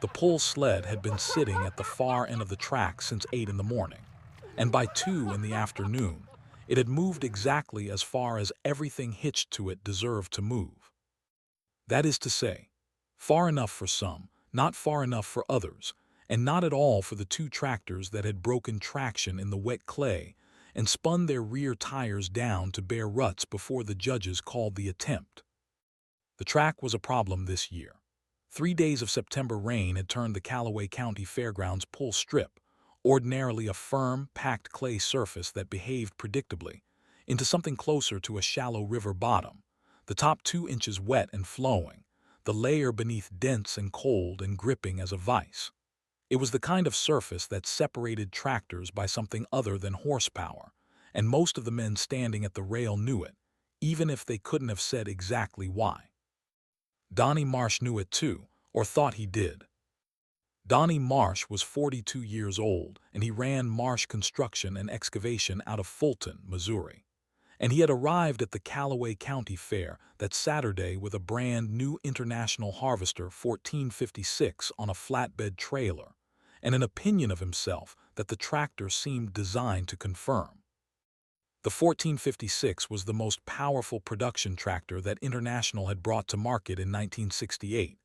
The pull sled had been sitting at the far end of the track since 8 in the morning, and by 2 in the afternoon, it had moved exactly as far as everything hitched to it deserved to move. That is to say, far enough for some, not far enough for others, and not at all for the two tractors that had broken traction in the wet clay and spun their rear tires down to bare ruts before the judges called the attempt. The track was a problem this year. 3 days of September rain had turned the Callaway County Fairgrounds pull strip, ordinarily a firm, packed clay surface that behaved predictably, into something closer to a shallow river bottom, the top 2 inches wet and flowing, the layer beneath dense and cold and gripping as a vice. It was the kind of surface that separated tractors by something other than horsepower, and most of the men standing at the rail knew it, even if they couldn't have said exactly why. Donnie Marsh knew it too, or thought he did. Donnie Marsh was 42 years old, and he ran Marsh Construction and Excavation out of Fulton, Missouri. And he had arrived at the Callaway County Fair that Saturday with a brand new International Harvester 1456 on a flatbed trailer, and an opinion of himself that the tractor seemed designed to confirm. The 1456 was the most powerful production tractor that International had brought to market in 1968,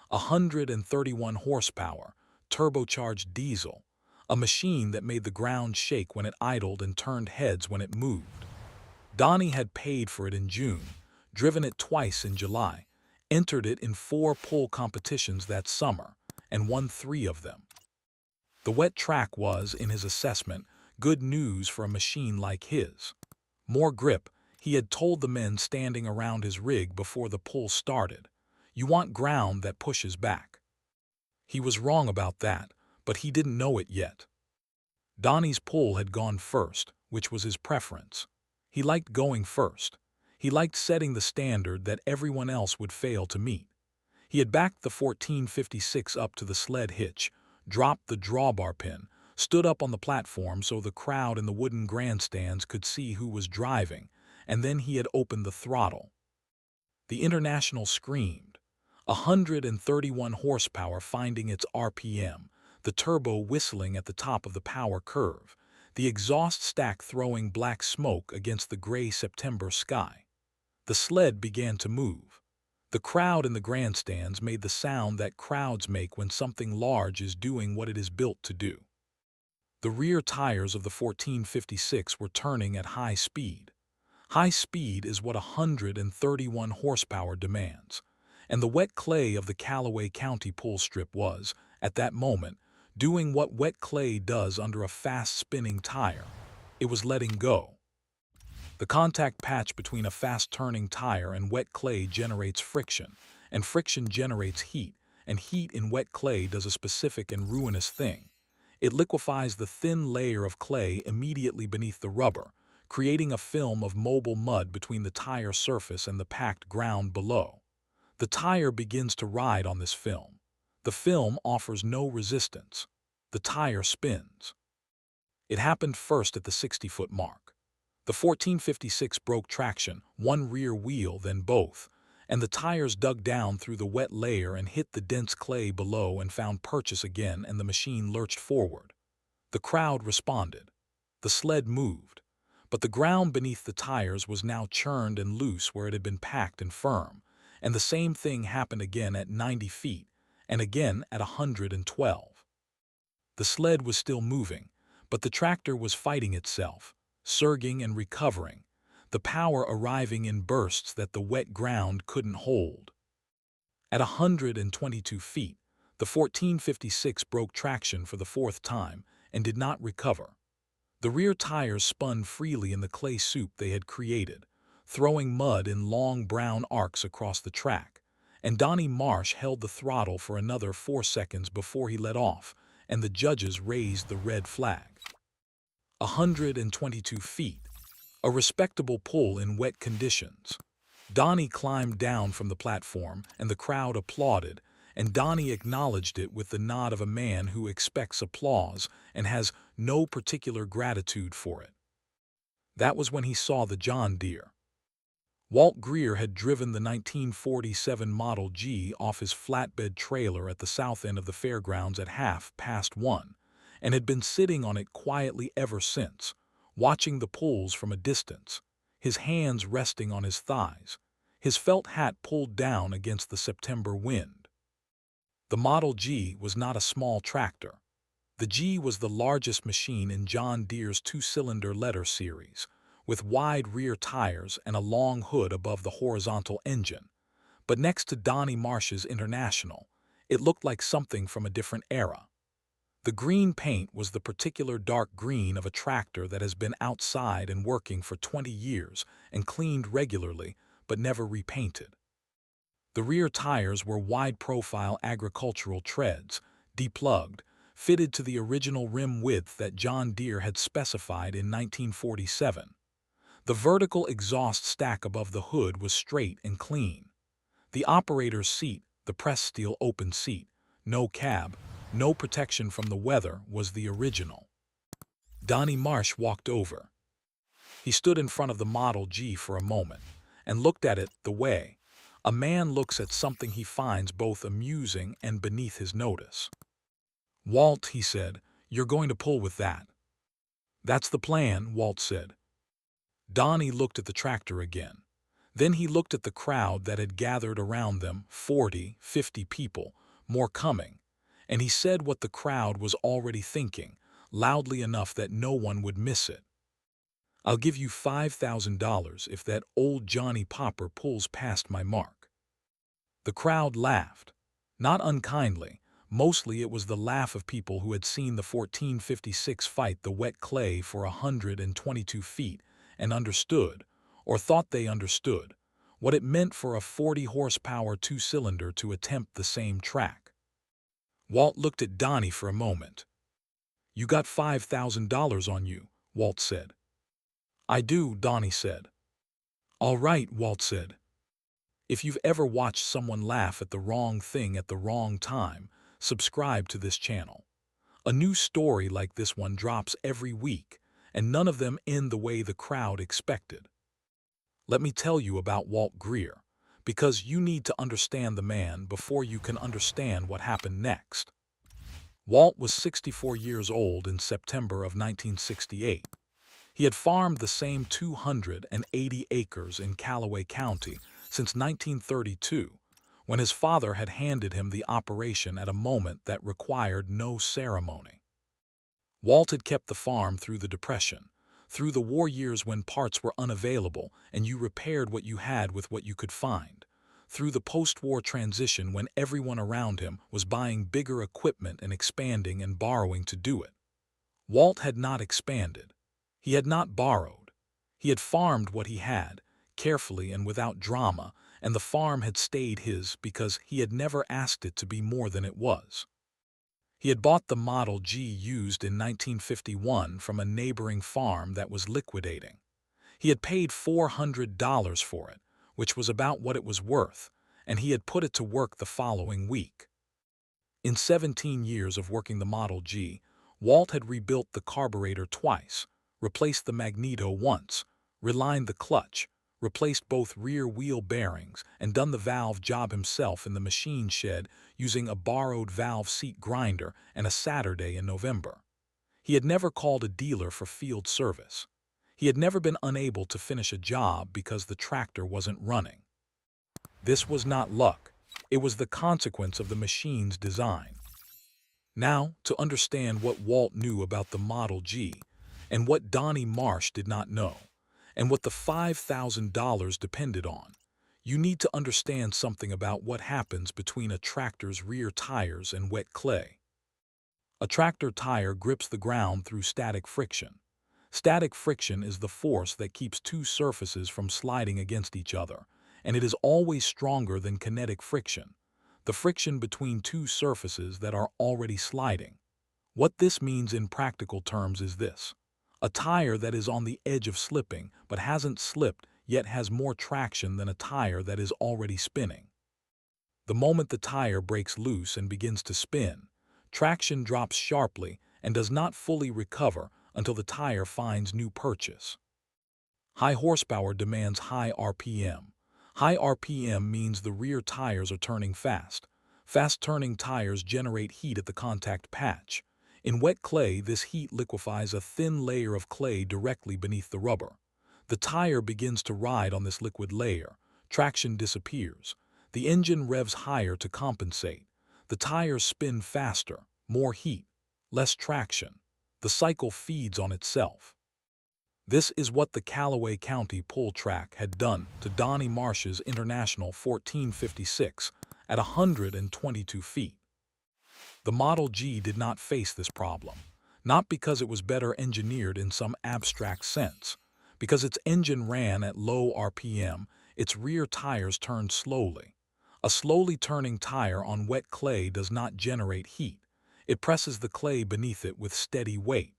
131 horsepower, turbocharged diesel, a machine that made the ground shake when it idled and turned heads when it moved. Donnie had paid for it in June, driven it twice in July, entered it in 4 pull competitions that summer, and won 3 of them. The wet track was, in his assessment, good news for a machine like his. More grip, he had told the men standing around his rig before the pull started. You want ground that pushes back. He was wrong about that, but he didn't know it yet. Donnie's pull had gone first, which was his preference. He liked going first. He liked setting the standard that everyone else would fail to meet. He had backed the 1456 up to the sled hitch, dropped the drawbar pin, stood up on the platform so the crowd in the wooden grandstands could see who was driving, and then he had opened the throttle. The International screamed, 131 horsepower finding its RPM, the turbo whistling at the top of the power curve, the exhaust stack throwing black smoke against the gray September sky. The sled began to move. The crowd in the grandstands made the sound that crowds make when something large is doing what it is built to do. The rear tires of the 1456 were turning at high speed. High speed is what 131 horsepower demands, and the wet clay of the Callaway County pull strip was, at that moment, doing what wet clay does under a fast-spinning tire. It was letting go. The contact patch between a fast-turning tire and wet clay generates friction, and friction generates heat, and heat in wet clay does a specific and ruinous thing. It liquefies the thin layer of clay immediately beneath the rubber, creating a film of mobile mud between the tire surface and the packed ground below. The tire begins to ride on this film. The film offers no resistance. The tire spins. It happened first at the 60-foot mark. The 1456 broke traction, one rear wheel, then both, and the tires dug down through the wet layer and hit the dense clay below and found purchase again, and the machine lurched forward. The crowd responded. The sled moved, but the ground beneath the tires was now churned and loose where it had been packed and firm, and the same thing happened again at 90 feet, and again at 112. The sled was still moving, but the tractor was fighting itself, surging and recovering, the power arriving in bursts that the wet ground couldn't hold. At 122 feet, the 1456 broke traction for the 4th time and did not recover. The rear tires spun freely in the clay soup they had created, throwing mud in long brown arcs across the track, and Donnie Marsh held the throttle for another 4 seconds before he let off, and the judges raised the red flag. 122 feet. A respectable pull in wet conditions. Donnie climbed down from the platform, and the crowd applauded, and Donnie acknowledged it with the nod of a man who expects applause and has no particular gratitude for it. That was when he saw the John Deere Walt Greer had driven the 1947 Model G off his flatbed trailer at the south end of the fairgrounds at 1:30, and had been sitting on it quietly ever since, watching the pulls from a distance, his hands resting on his thighs, his felt hat pulled down against the September wind. The Model G was not a small tractor. The G was the largest machine in John Deere's two-cylinder letter series, with wide rear tires and a long hood above the horizontal engine. But next to Donnie Marsh's International, it looked like something from a different era. The green paint was the particular dark green of a tractor that has been outside and working for 20 years and cleaned regularly but never repainted. The rear tires were wide-profile agricultural treads, deplugged, fitted to the original rim width that John Deere had specified in 1947. The vertical exhaust stack above the hood was straight and clean. The operator's seat, the pressed steel open seat, no cab, no protection from the weather, was the original. Donnie Marsh walked over. He stood in front of the Model G for a moment and looked at it the way a man looks at something he finds both amusing and beneath his notice. "Walt," he said, "you're going to pull with that." "That's the plan," Walt said. Donnie looked at the tractor again. Then he looked at the crowd that had gathered around them, 40, 50 people, more coming, and he said what the crowd was already thinking, loudly enough that no one would miss it. "I'll give you $5,000 if that old Johnny Popper pulls past my mark." The crowd laughed. Not unkindly. Mostly it was the laugh of people who had seen the 1456 fight the wet clay for 122 feet and understood, or thought they understood, what it meant for a 40-horsepower two-cylinder to attempt the same track. Walt looked at Donnie for a moment. "You got $5,000 on you," Walt said. "I do," Donnie said. "All right," Walt said. If you've ever watched someone laugh at the wrong thing at the wrong time, subscribe to this channel. A new story like this one drops every week, and none of them end the way the crowd expected. Let me tell you about Walt Greer, because you need to understand the man before you can understand what happened next. Walt was 64 years old in September of 1968. He had farmed the same 280 acres in Callaway County since 1932, when his father had handed him the operation at a moment that required no ceremony. Walt had kept the farm through the Depression, through the war years when parts were unavailable and you repaired what you had with what you could find, through the post-war transition when everyone around him was buying bigger equipment and expanding and borrowing to do it. Walt had not expanded. He had not borrowed. He had farmed what he had, carefully and without drama, and the farm had stayed his because he had never asked it to be more than it was. He had bought the Model G used in 1951 from a neighboring farm that was liquidating. He had paid $400 for it, which was about what it was worth, and he had put it to work the following week. In 17 years of working the Model G, Walt had rebuilt the carburetor twice, replaced the magneto once, relined the clutch, replaced both rear wheel bearings, and done the valve job himself in the machine shed using a borrowed valve seat grinder and a Saturday in November. He had never called a dealer for field service. He had never been unable to finish a job because the tractor wasn't running. This was not luck. It was the consequence of the machine's design. Now, to understand what Walt knew about the Model G, and what Donnie Marsh did not know, and what the $5,000 depended on, you need to understand something about what happens between a tractor's rear tires and wet clay. A tractor tire grips the ground through static friction. Static friction is the force that keeps two surfaces from sliding against each other, and it is always stronger than kinetic friction, the friction between two surfaces that are already sliding. What this means in practical terms is this: a tire that is on the edge of slipping but hasn't slipped yet has more traction than a tire that is already spinning. The moment the tire breaks loose and begins to spin, traction drops sharply and does not fully recover until the tire finds new purchase. High horsepower demands high RPM. High RPM means the rear tires are turning fast. Fast-turning tires generate heat at the contact patch. In wet clay, this heat liquefies a thin layer of clay directly beneath the rubber. The tire begins to ride on this liquid layer. Traction disappears. The engine revs higher to compensate. The tires spin faster, more heat, less traction. The cycle feeds on itself. This is what the Callaway County pull track had done to Donnie Marsh's International 1456 at 122 feet. The Model G did not face this problem, not because it was better engineered in some abstract sense. Because its engine ran at low RPM, its rear tires turned slowly. A slowly turning tire on wet clay does not generate heat. It presses the clay beneath it with steady weight.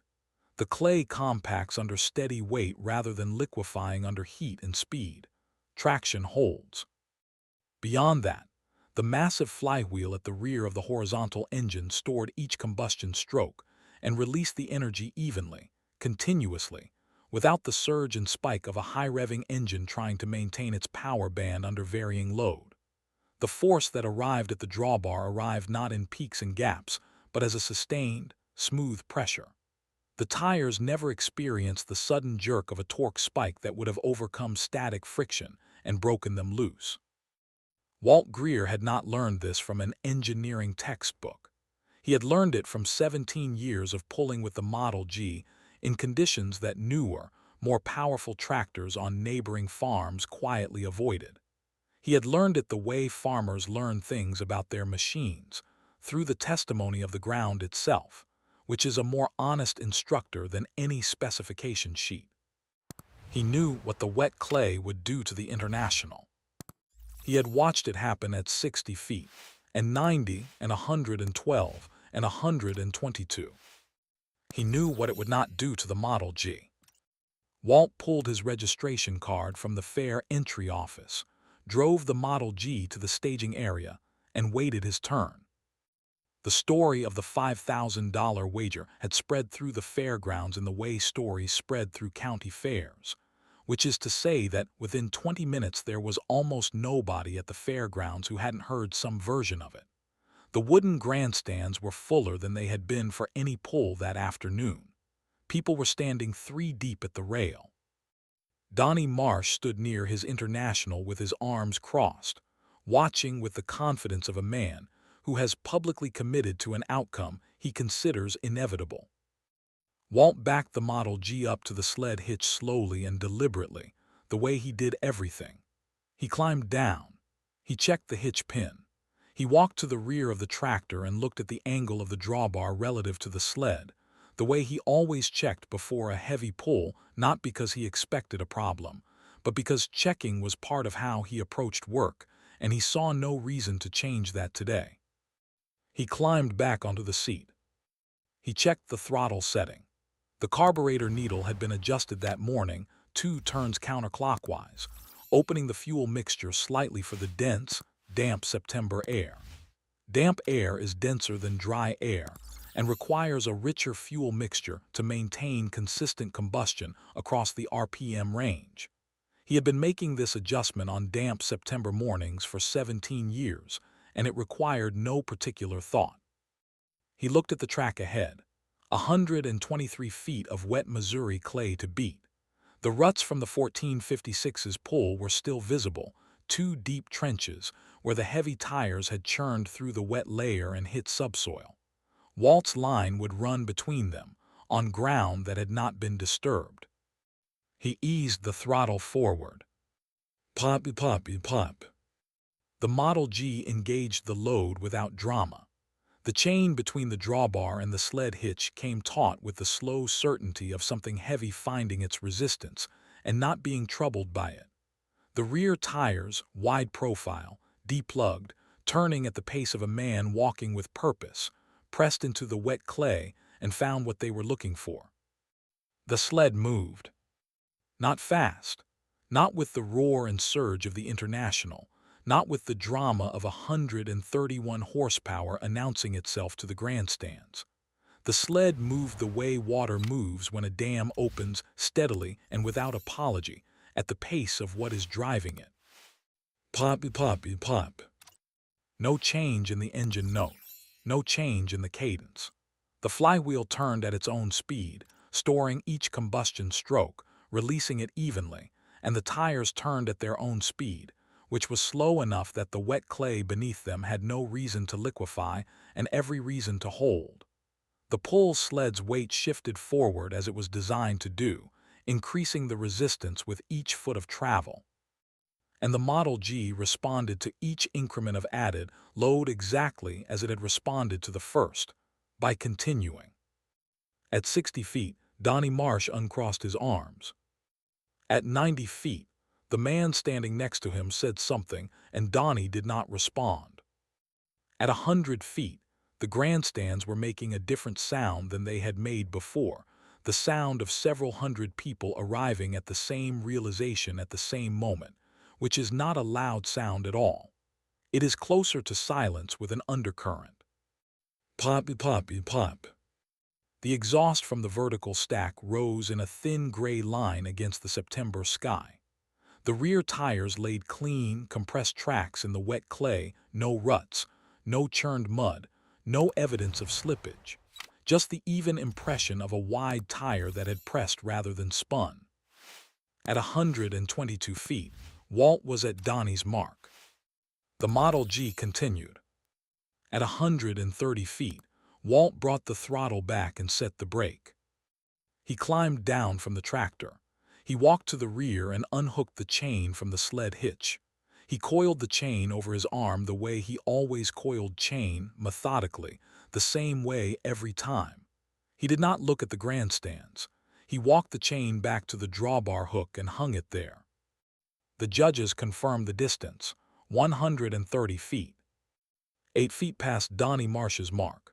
The clay compacts under steady weight rather than liquefying under heat and speed. Traction holds. Beyond that, the massive flywheel at the rear of the horizontal engine stored each combustion stroke and released the energy evenly, continuously, without the surge and spike of a high-revving engine trying to maintain its power band under varying load. The force that arrived at the drawbar arrived not in peaks and gaps, but as a sustained, smooth pressure. The tires never experienced the sudden jerk of a torque spike that would have overcome static friction and broken them loose. Walt Greer had not learned this from an engineering textbook. He had learned it from 17 years of pulling with the Model G in conditions that newer, more powerful tractors on neighboring farms quietly avoided. He had learned it the way farmers learn things about their machines, through the testimony of the ground itself, which is a more honest instructor than any specification sheet. He knew what the wet clay would do to the International. He had watched it happen at 60 feet, and 90, and 112, and 122. He knew what it would not do to the Model G. Walt pulled his registration card from the fair entry office, drove the Model G to the staging area, and waited his turn. The story of the $5,000 wager had spread through the fairgrounds in the way stories spread through county fairs, which is to say that within 20 minutes there was almost nobody at the fairgrounds who hadn't heard some version of it. The wooden grandstands were fuller than they had been for any pull that afternoon. People were standing 3 deep at the rail. Donnie Marsh stood near his International with his arms crossed, watching with the confidence of a man who has publicly committed to an outcome he considers inevitable. Walt backed the Model G up to the sled hitch slowly and deliberately, the way he did everything. He climbed down. He checked the hitch pin. He walked to the rear of the tractor and looked at the angle of the drawbar relative to the sled, the way he always checked before a heavy pull, not because he expected a problem, but because checking was part of how he approached work, and he saw no reason to change that today. He climbed back onto the seat. He checked the throttle setting. The carburetor needle had been adjusted that morning, 2 turns counterclockwise, opening the fuel mixture slightly for the dense, damp September air. Damp air is denser than dry air and requires a richer fuel mixture to maintain consistent combustion across the RPM range. He had been making this adjustment on damp September mornings for 17 years, and it required no particular thought. He looked at the track ahead, 123 feet of wet Missouri clay to beat. The ruts from the 1456's pull were still visible, 2 deep trenches where the heavy tires had churned through the wet layer and hit subsoil. Walt's line would run between them, on ground that had not been disturbed. He eased the throttle forward. Pop, pop, pop. The Model G engaged the load without drama. The chain between the drawbar and the sled hitch came taut with the slow certainty of something heavy finding its resistance and not being troubled by it. The rear tires, wide profile, deplugged, turning at the pace of a man walking with purpose, pressed into the wet clay and found what they were looking for. The sled moved. Not fast, not with the roar and surge of the International, not with the drama of 131 horsepower announcing itself to the grandstands. The sled moved the way water moves when a dam opens, steadily and without apology, at the pace of what is driving it. Pop, pop, pop. No change in the engine note, no change in the cadence. The flywheel turned at its own speed, storing each combustion stroke, releasing it evenly, and the tires turned at their own speed, which was slow enough that the wet clay beneath them had no reason to liquefy and every reason to hold. The pull sled's weight shifted forward as it was designed to do, increasing the resistance with each foot of travel. And the Model G responded to each increment of added load exactly as it had responded to the first, by continuing. At 60 feet, Donnie Marsh uncrossed his arms. At 90 feet, the man standing next to him said something, and Donnie did not respond. At 100 feet, the grandstands were making a different sound than they had made before, the sound of several hundred people arriving at the same realization at the same moment, which is not a loud sound at all. It is closer to silence with an undercurrent. Pop, pop, pop. The exhaust from the vertical stack rose in a thin gray line against the September sky. The rear tires laid clean, compressed tracks in the wet clay, no ruts, no churned mud, no evidence of slippage, just the even impression of a wide tire that had pressed rather than spun. At 122 feet, Walt was at Donnie's mark. The Model G continued. At 130 feet, Walt brought the throttle back and set the brake. He climbed down from the tractor. He walked to the rear and unhooked the chain from the sled hitch. He coiled the chain over his arm the way he always coiled chain, methodically, the same way every time. He did not look at the grandstands. He walked the chain back to the drawbar hook and hung it there. The judges confirmed the distance, 130 feet. 8 feet past Donnie Marsh's mark.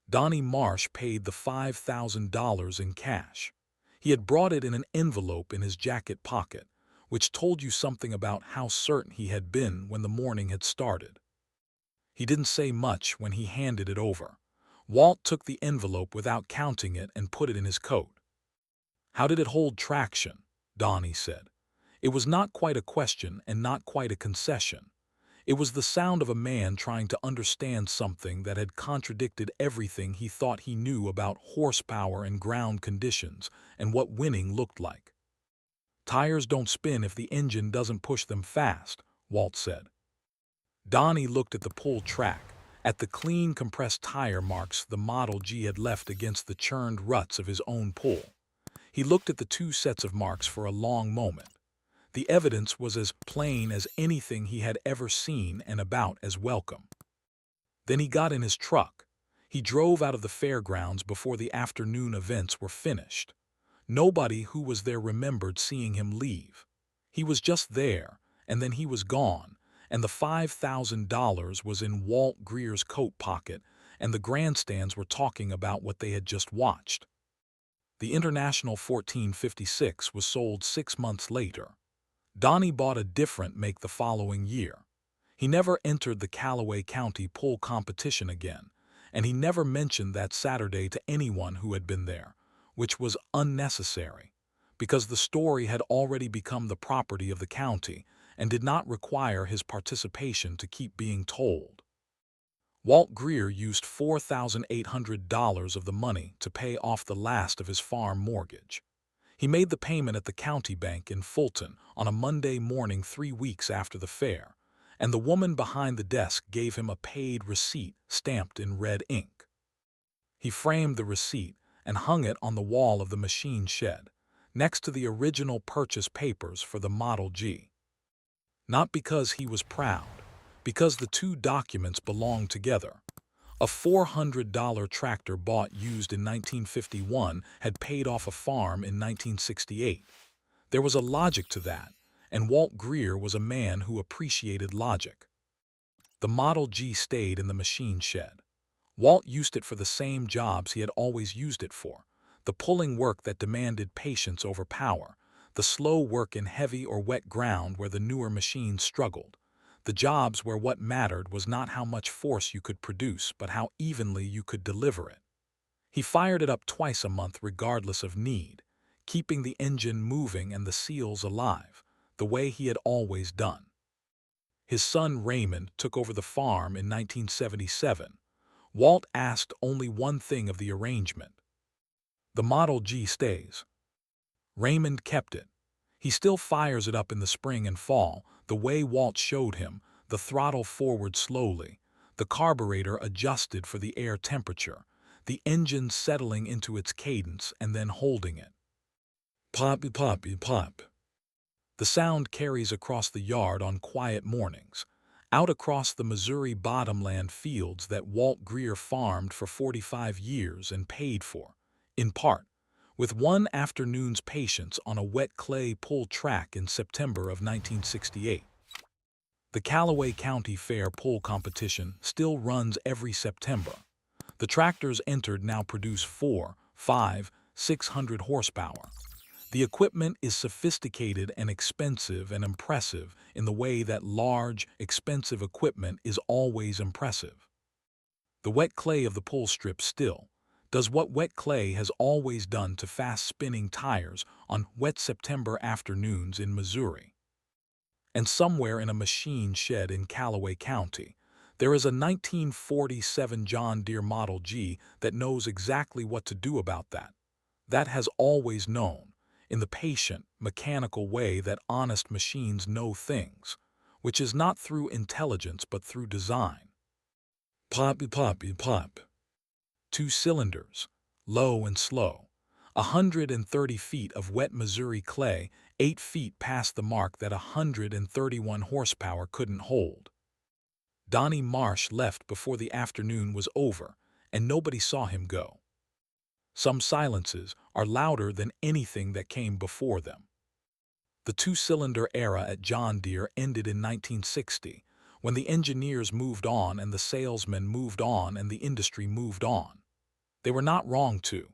Donnie Marsh paid the $5,000 in cash. He had brought it in an envelope in his jacket pocket, which told you something about how certain he had been when the morning had started. He didn't say much when he handed it over. Walt took the envelope without counting it and put it in his coat. "How did it hold traction?" Donnie said. It was not quite a question and not quite a concession. It was the sound of a man trying to understand something that had contradicted everything he thought he knew about horsepower and ground conditions and what winning looked like. "Tires don't spin if the engine doesn't push them fast," Walt said. Donnie looked at the pull track, at the clean compressed tire marks the Model G had left against the churned ruts of his own pull. He looked at the two sets of marks for a long moment. The evidence was as plain as anything he had ever seen and about as welcome. Then he got in his truck. He drove out of the fairgrounds before the afternoon events were finished. Nobody who was there remembered seeing him leave. He was just there, and then he was gone, and the $5,000 was in Walt Greer's coat pocket, and the grandstands were talking about what they had just watched. The International 1456 was sold 6 months later. Donnie bought a different make the following year. He never entered the Callaway County pull competition again, and he never mentioned that Saturday to anyone who had been there, which was unnecessary, because the story had already become the property of the county and did not require his participation to keep being told. Walt Greer used $4,800 of the money to pay off the last of his farm mortgage. He made the payment at the county bank in Fulton on a Monday morning 3 weeks after the fair, and the woman behind the desk gave him a paid receipt stamped in red ink. He framed the receipt and hung it on the wall of the machine shed, next to the original purchase papers for the Model G. Not because he was proud, because the two documents belonged together. A $400 tractor bought used in 1951 had paid off a farm in 1968. There was a logic to that, and Walt Greer was a man who appreciated logic. The Model G stayed in the machine shed. Walt used it for the same jobs he had always used it for, the pulling work that demanded patience over power, the slow work in heavy or wet ground where the newer machines struggled, the jobs where what mattered was not how much force you could produce but how evenly you could deliver it. He fired it up twice a month regardless of need, keeping the engine moving and the seals alive, the way he had always done. His son Raymond took over the farm in 1977. Walt asked only one thing of the arrangement. The Model G stays. Raymond kept it. He still fires it up in the spring and fall, the way Walt showed him, the throttle forward slowly, the carburetor adjusted for the air temperature, the engine settling into its cadence and then holding it. Pop, pop, pop. The sound carries across the yard on quiet mornings, out across the Missouri bottomland fields that Walt Greer farmed for 45 years and paid for, in part, with one afternoon's patience on a wet clay pull track in September of 1968. The Callaway County Fair pull competition still runs every September. The tractors entered now produce 4, 5, 600 horsepower. The equipment is sophisticated and expensive and impressive in the way that large, expensive equipment is always impressive. The wet clay of the pull strip still does what wet clay has always done to fast-spinning tires on wet September afternoons in Missouri. And somewhere in a machine shed in Callaway County, there is a 1947 John Deere Model G that knows exactly what to do about that. That has always known, in the patient, mechanical way that honest machines know things, which is not through intelligence but through design. Pop, pop, pop. 2 cylinders, low and slow. 130 feet of wet Missouri clay, 8 feet past the mark that 131 horsepower couldn't hold. Donnie Marsh left before the afternoon was over, and nobody saw him go. Some silences are louder than anything that came before them. The 2-cylinder era at John Deere ended in 1960, when the engineers moved on and the salesmen moved on and the industry moved on. They were not wrong to.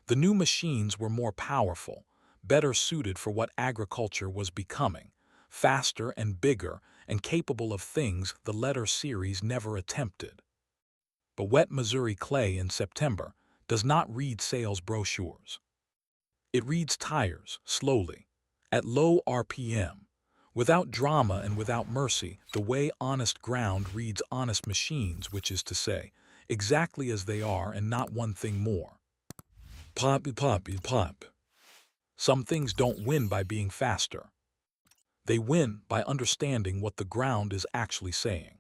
The new machines were more powerful, better suited for what agriculture was becoming, faster and bigger and capable of things the letter series never attempted. But wet Missouri clay in September does not read sales brochures. It reads tires, slowly, at low RPM, without drama and without mercy, the way honest ground reads honest machines, which is to say, exactly as they are and not one thing more. Pop, pop, pop. Some things don't win by being faster. They win by understanding what the ground is actually saying.